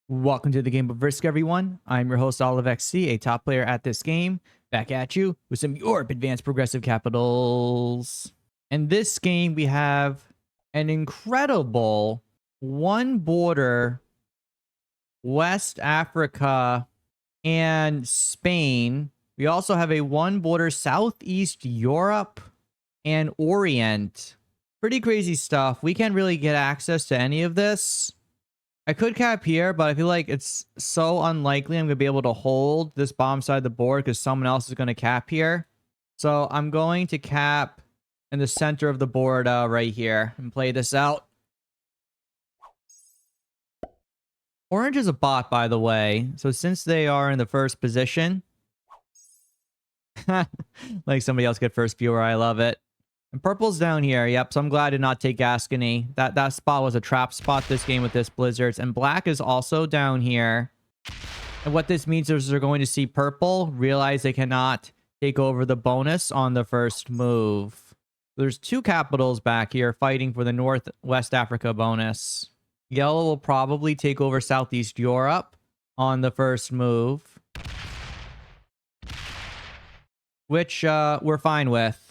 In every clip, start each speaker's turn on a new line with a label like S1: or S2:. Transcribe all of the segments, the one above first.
S1: Welcome to the game of Risk, everyone. I'm your host, OliveXC, a top player at this game. Back at you with some Europe Advanced Progressive Capitals. In this game, we have an incredible one border West Africa and Spain. We also have a one border Southeast Europe and Orient. Pretty crazy stuff. We can't really get access to any of this. I could cap here, but I feel like it's so unlikely I'm going to be able to hold this bottom side of the board because someone else is going to cap here. So I'm going to cap in the center of the board right here and play this out. Orange is a bot, by the way. So since they are in the first position, like somebody else get first viewer, I love it. And purple's down here. Yep, so I'm glad I did not take Gascony. That spot was a trap spot this game with this Blizzards. And black is also down here. And what this means is they're going to see purple, realize they cannot take over the bonus on the first move. There's two capitals back here fighting for the Northwest Africa bonus. Yellow will probably take over Southeast Europe on the first move, which we're fine with.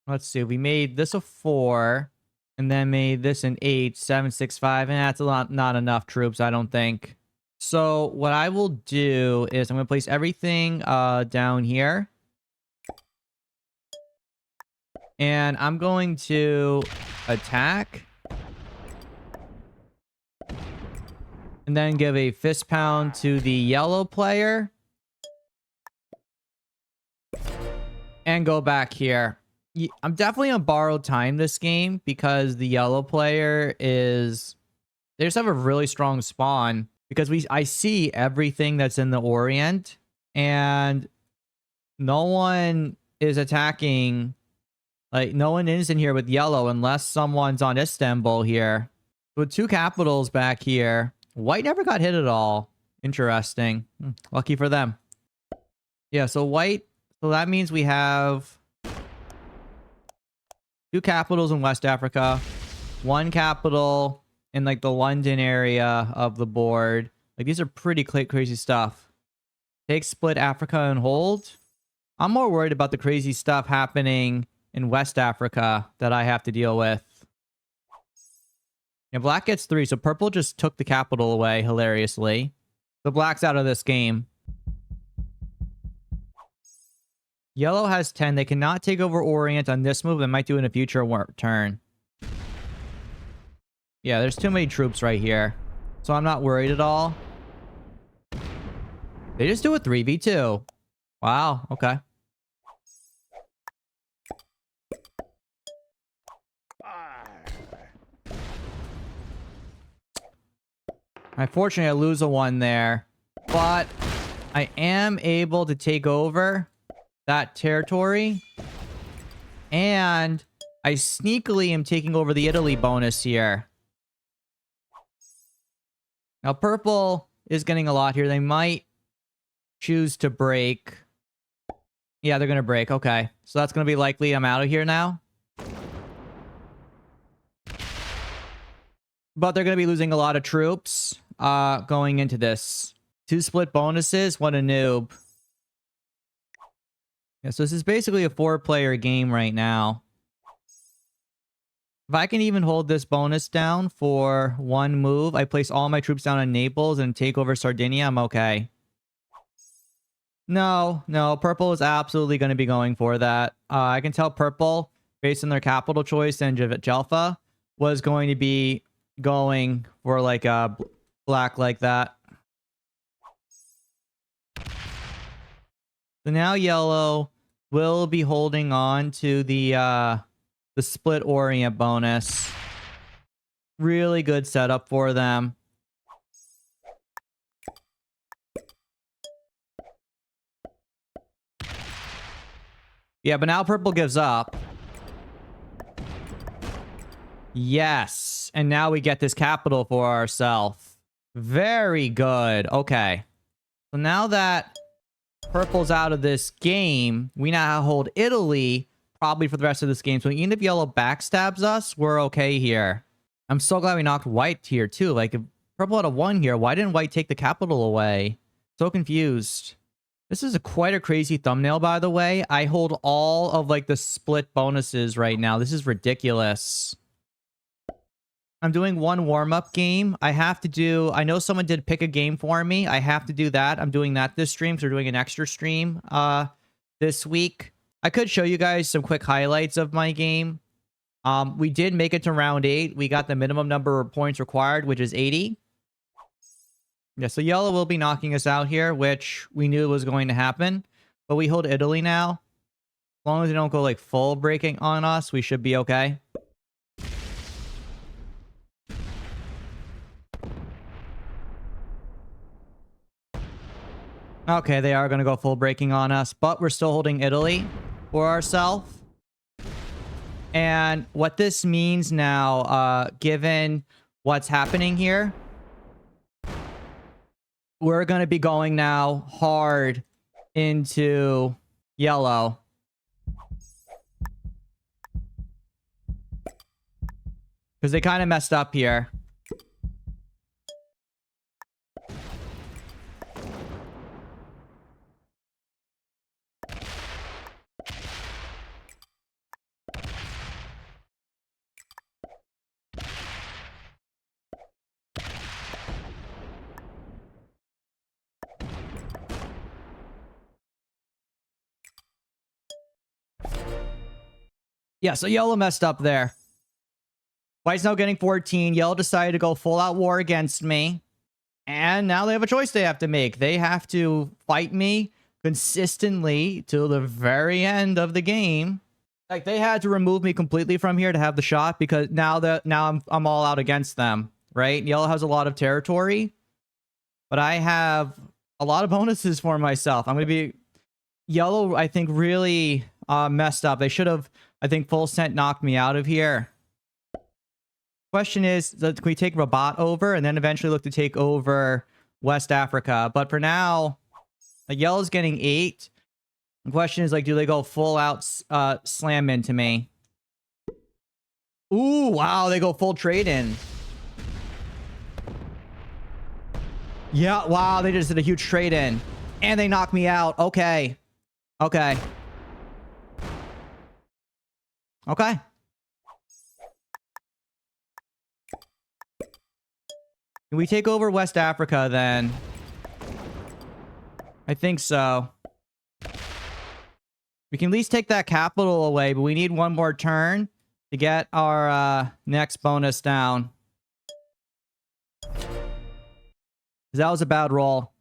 S1: Let's see. We made this a 4, and then made this an 8, 7, 6, 5, and that's not enough troops, I don't think. So what I will do is I'm going to place everything down here. And I'm going to attack. And then give a fist pound to the yellow player. And go back here. I'm definitely on borrowed time this game because the yellow player is... They just have a really strong spawn. Because I see everything that's in the Orient. And no one is attacking... Like, no one is in here with yellow unless someone's on Istanbul here. With two capitals back here... White never got hit at all. Interesting. Lucky for them. Yeah, so white... So that means we have... 2 capitals in West Africa. 1 capital in, like, the London area of the board. Like, these are pretty crazy stuff. Take split Africa and hold. I'm more worried about the crazy stuff happening in West Africa that I have to deal with. And black gets 3, so purple just took the capital away, hilariously. So black's out of this game. Yellow has 10. They cannot take over Orient on this move. They might do in a future turn. Yeah, there's too many troops right here. So I'm not worried at all. They just do a 3v2. Wow, okay. Unfortunately, I lose a 1 there. But I am able to take over that territory. And I sneakily am taking over the Italy bonus here. Now, purple is getting a lot here. They might choose to break. Yeah, they're going to break. Okay. So that's going to be likely. I'm out of here now. But they're going to be losing a lot of troops going into this. 2 split bonuses. What a noob. Yeah, so this is basically a 4-player game right now. If I can even hold this bonus down for 1 move, I place all my troops down in Naples and take over Sardinia, I'm okay. No, purple is absolutely going to be going for that. I can tell purple, based on their capital choice and Jelfa, was going to be going for like a black like that. So now yellow will be holding on to the split Orient bonus. Really good setup for them. Yeah, but now purple gives up. Yes. And now we get this capital for ourselves. Very good. Okay. So now that purple's out of this game, we now hold Italy probably for the rest of this game. So even if yellow backstabs us, we're okay here. I'm so glad we knocked white here too. Like, if Purple out of 1 here. Why didn't white take the capital away? So confused. This is quite a crazy thumbnail, by the way. I hold all of like the split bonuses right now. This is ridiculous. I'm doing one warm-up game. I have to do... I know someone did pick a game for me. I have to do that. I'm doing that this stream, so we're doing an extra stream this week. I could show you guys some quick highlights of my game. We did make it to round 8. We got the minimum number of points required, which is 80. Yeah, so yellow will be knocking us out here, which we knew was going to happen. But we hold Italy now. As long as they don't go like full breaking on us, we should be okay. Okay, they are going to go full breaking on us, but we're still holding Italy for ourselves. And what this means now, given what's happening here, we're going to be going now hard into yellow. Because they kind of messed up here. Yeah, so yellow messed up there. White's now getting 14. Yellow decided to go full out war against me. And now they have a choice they have to make. They have to fight me consistently till the very end of the game. Like, they had to remove me completely from here to have the shot, because now I'm all out against them, right? Yellow has a lot of territory, but I have a lot of bonuses for myself. I'm going to be... Yellow, I think, really messed up. They should have, I think, full sent knocked me out of here. Question is, can we take Rabat over and then eventually look to take over West Africa? But for now, yellow's getting 8. The question is, like, do they go full out slam into me? Ooh, wow, they go full trade in. Yeah, wow, they just did a huge trade in. And they knocked me out. Okay. Okay. Okay. Can we take over West Africa then? I think so. We can at least take that capital away, but we need one more turn to get our next bonus down. That was a bad roll.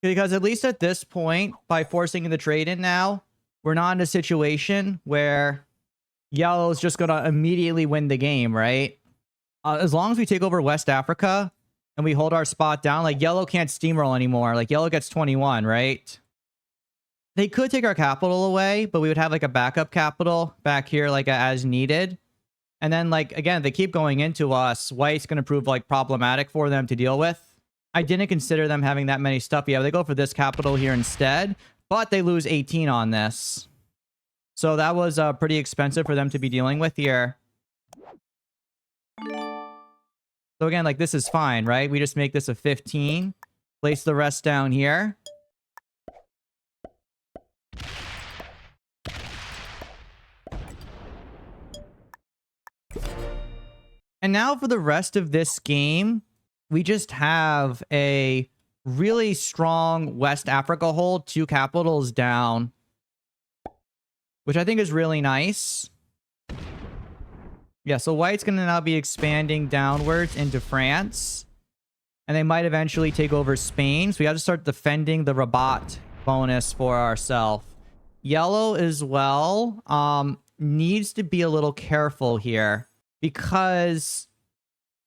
S1: Because at least at this point, by forcing the trade in now, we're not in a situation where yellow's just going to immediately win the game, right? As long as we take over West Africa and we hold our spot down, like, yellow can't steamroll anymore. Like, yellow gets 21, right? They could take our capital away, but we would have like a backup capital back here, like, as needed. And then, like, again, if they keep going into us, white's going to prove like problematic for them to deal with. I didn't consider them having that many stuff. Yeah, they go for this capital here instead, but they lose 18 on this. So that was pretty expensive for them to be dealing with here. So again, like, this is fine, right? We just make this a 15. Place the rest down here. And now for the rest of this game, we just have a really strong West Africa hold, 2 capitals down, which I think is really nice. Yeah, so white's going to now be expanding downwards into France, and they might eventually take over Spain. So we have to start defending the Rabat bonus for ourselves. Yellow as well needs to be a little careful here, because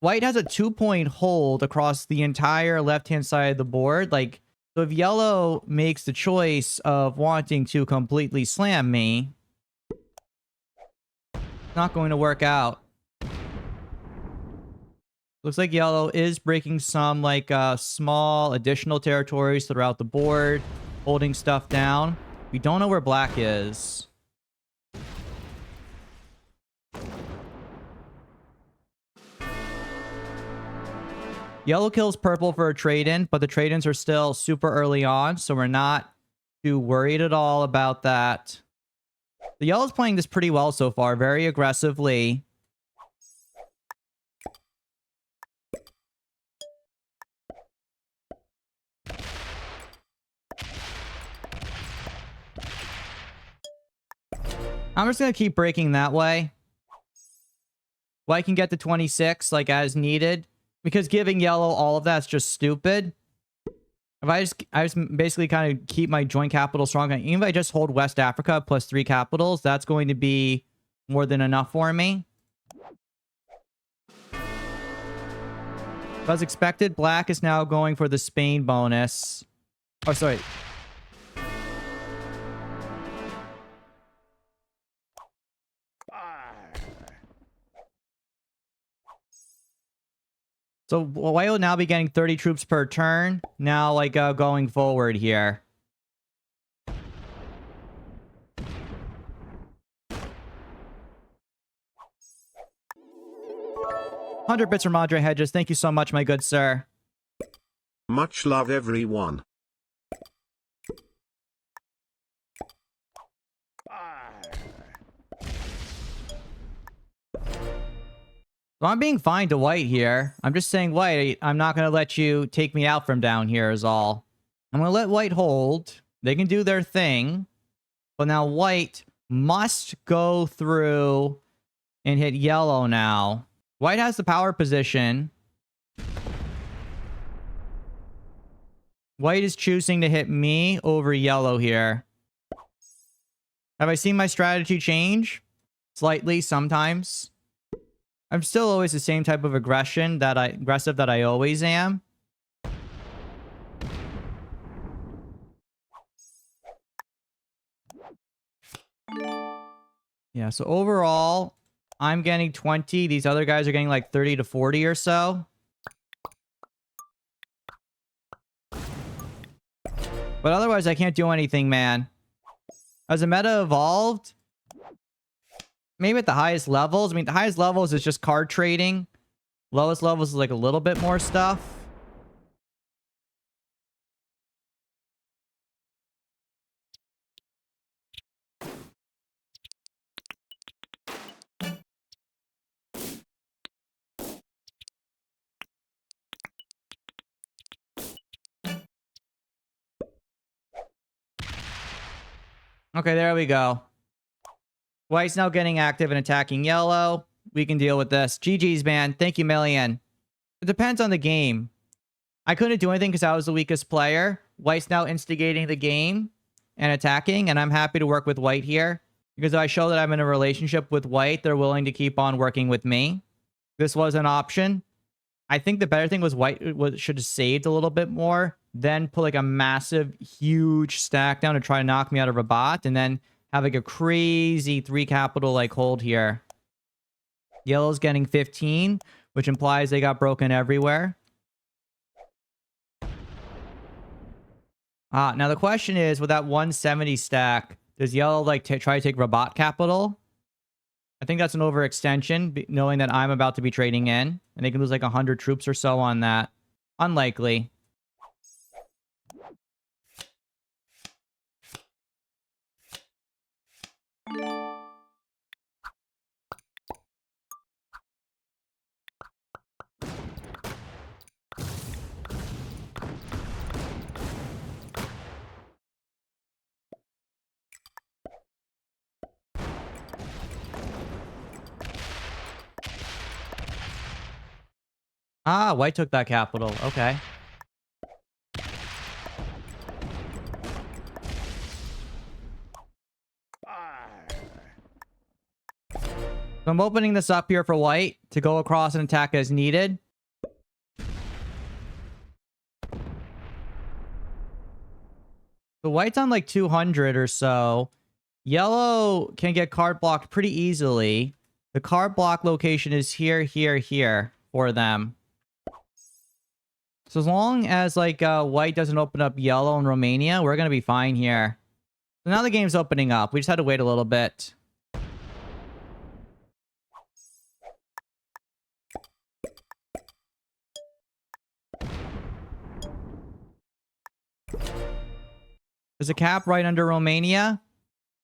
S1: white has a 2-point hold across the entire left-hand side of the board. Like, so if yellow makes the choice of wanting to completely slam me, it's not going to work out. Looks like yellow is breaking some, like, small additional territories throughout the board, holding stuff down. We don't know where black is. Yellow kills purple for a trade-in, but the trade-ins are still super early on, so we're not too worried at all about that. The yellow's playing this pretty well so far, very aggressively. I'm just going to keep breaking that way. White can get to 26, like, as needed. Because giving yellow all of that's just stupid. If I just basically kind of keep my joint capital strong, even if I just hold West Africa plus 3 capitals, that's going to be more than enough for me. As expected, black is now going for the Spain bonus. Oh, sorry. So white will now be getting 30 troops per turn. Now, like, going forward here. $100 from Andre Hedges. Thank you so much, my good sir.
S2: Much love, everyone.
S1: So I'm being fine to white here. I'm just saying, white, I'm not going to let you take me out from down here is all. I'm going to let white hold. They can do their thing. But now white must go through and hit yellow now. White has the power position. White is choosing to hit me over yellow here. Have I seen my strategy change? Slightly, sometimes. I'm still always the same type of aggressive that I always am. Yeah, so overall, I'm getting 20. These other guys are getting like 30 to 40 or so. But otherwise, I can't do anything, man. As the meta evolved, maybe at the highest levels. I mean, the highest levels is just card trading. Lowest levels is like a little bit more stuff. Okay, there we go. White's now getting active and attacking yellow. We can deal with this. GG's, man. Thank you, million. It depends on the game. I couldn't do anything because I was the weakest player. White's now instigating the game and attacking, and I'm happy to work with white here. Because if I show that I'm in a relationship with white, they're willing to keep on working with me. This was an option. I think the better thing was white should have saved a little bit more, then put like a massive, huge stack down to try to knock me out of a bot, and then have like a crazy 3 capital like hold here. Yellow's getting 15, which implies they got broken everywhere. Now the question is, with that 170 stack, does yellow like try to take Rabat capital? I think that's an overextension, knowing that I'm about to be trading in. And they can lose like 100 troops or so on that. Unlikely. White took that capital. Okay. So I'm opening this up here for white to go across and attack as needed. The white's on like 200 or so. Yellow can get card blocked pretty easily. The card block location is here, here, here for them. So as long as like white doesn't open up yellow in Romania, we're going to be fine here. So now the game's opening up. We just had to wait a little bit. There's a cap right under Romania.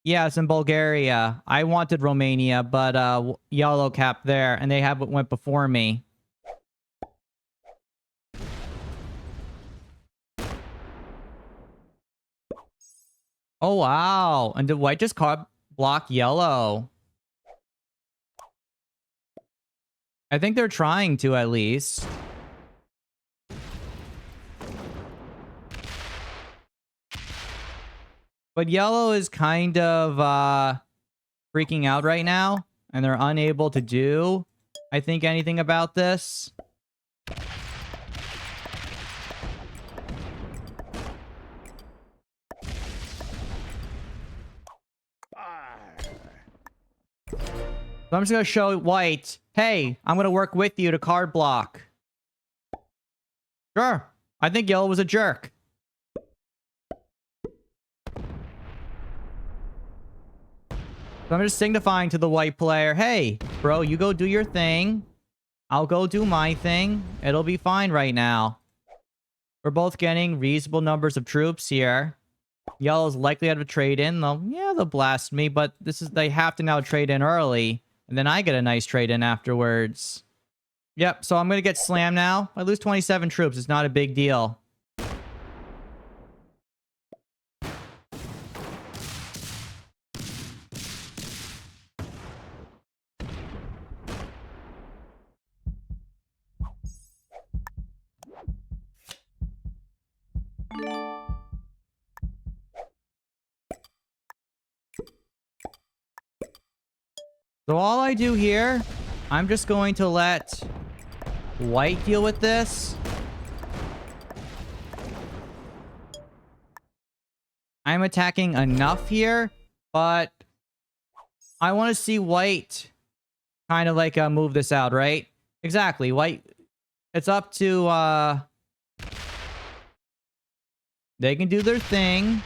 S1: Yeah, it's in Bulgaria. I wanted Romania, but yellow cap there, and they have went before me. Oh, wow. And did white just block yellow? I think they're trying to, at least. But yellow is kind of freaking out right now, and they're unable to do, I think, anything about this. So I'm just going to show white, hey, I'm going to work with you to card block. Sure. I think yellow was a jerk. So I'm just signifying to the white player, hey, bro, you go do your thing. I'll go do my thing. It'll be fine right now. We're both getting reasonable numbers of troops here. Yellow's likely to have a trade in. They'll blast me, but they have to now trade in early. And then I get a nice trade in afterwards. Yep, so I'm going to get slammed now. I lose 27 troops. It's not a big deal. So all I do here, I'm just going to let white deal with this. I'm attacking enough here, but I want to see white kind of like move this out, right? Exactly. White, it's up to they can do their thing.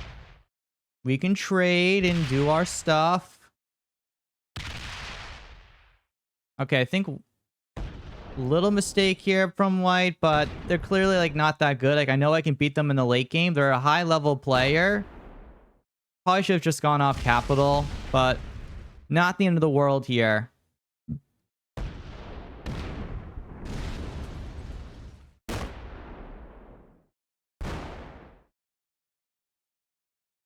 S1: We can trade and do our stuff. Okay, I think little mistake here from white, but they're clearly like not that good. Like I know I can beat them in the late game. They're a high level player. Probably should have just gone off capital, but not the end of the world here.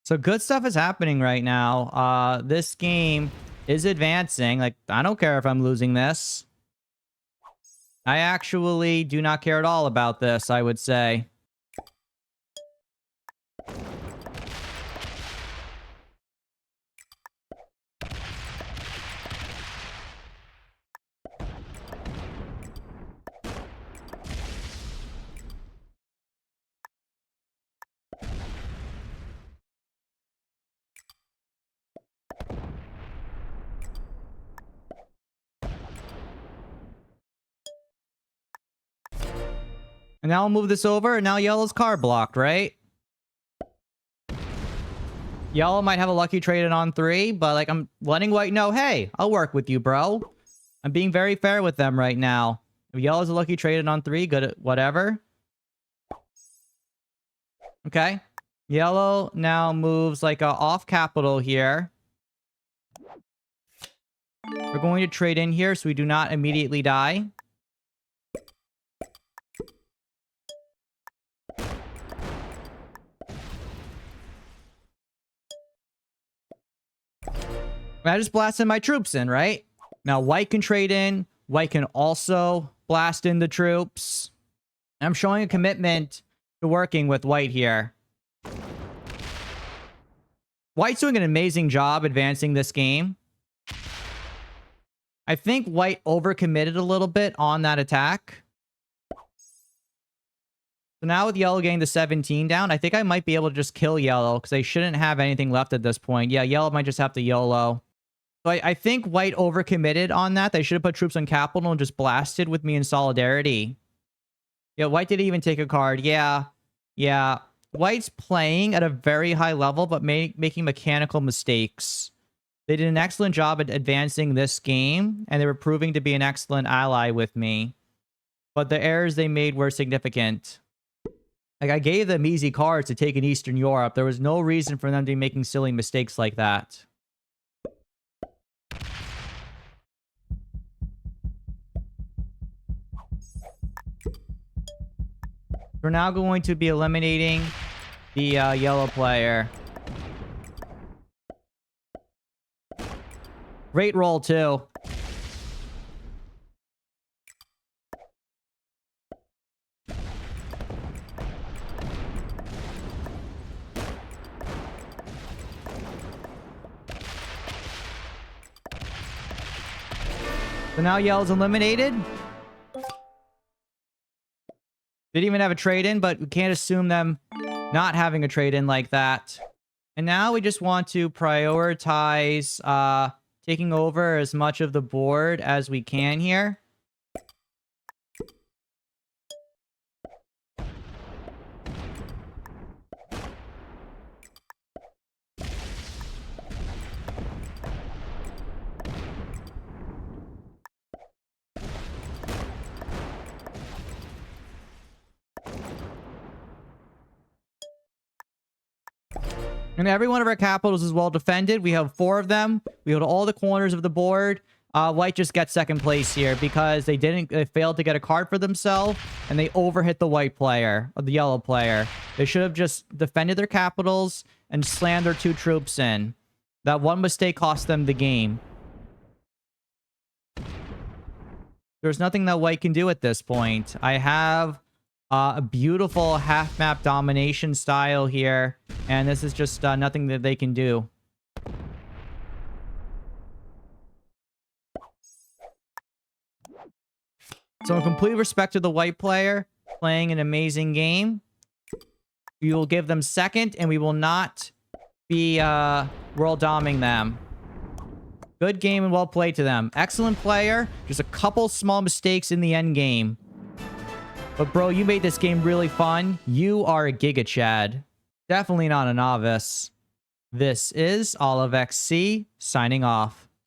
S1: So good stuff is happening right now. This game is advancing. Like, I don't care if I'm losing this. I actually do not care at all about this, I would say. And now I'll move this over, and now yellow's card blocked, right? Yellow might have a lucky trade in on 3, but like I'm letting white know, hey, I'll work with you, bro. I'm being very fair with them right now. If yellow's a lucky trade in on 3, good at whatever. Okay. Yellow now moves like off capital here. We're going to trade in here so we do not immediately die. I just blasted my troops in, right? Now, white can trade in. White can also blast in the troops. I'm showing a commitment to working with white here. White's doing an amazing job advancing this game. I think white overcommitted a little bit on that attack. So now with yellow getting the 17 down, I think I might be able to just kill yellow because they shouldn't have anything left at this point. Yeah, yellow might just have to YOLO. So I think white overcommitted on that. They should have put troops on capital and just blasted with me in solidarity. Yeah, white didn't even take a card. Yeah. White's playing at a very high level, but making mechanical mistakes. They did an excellent job at advancing this game, and they were proving to be an excellent ally with me. But the errors they made were significant. Like, I gave them easy cards to take in Eastern Europe. There was no reason for them to be making silly mistakes like that. We're now going to be eliminating the yellow player. Great roll, too. So now yellow's eliminated. Didn't even have a trade-in, but we can't assume them not having a trade-in like that. And now we just want to prioritize taking over as much of the board as we can here. And every one of our capitals is well defended. We have 4 of them. We hold all the corners of the board. White just gets second place here because they failed to get a card for themselves, and they overhit the white player, or the yellow player. They should have just defended their capitals and slammed their 2 troops in. That one mistake cost them the game. There's nothing that white can do at this point. I have a beautiful half-map domination style here, and this is just nothing that they can do. So in complete respect to the white player, playing an amazing game. We will give them second, and we will not be world doming them. Good game and well played to them. Excellent player. Just a couple small mistakes in the end game. But bro, you made this game really fun. You are a Giga Chad. Definitely not a novice. This is OliveXC signing off.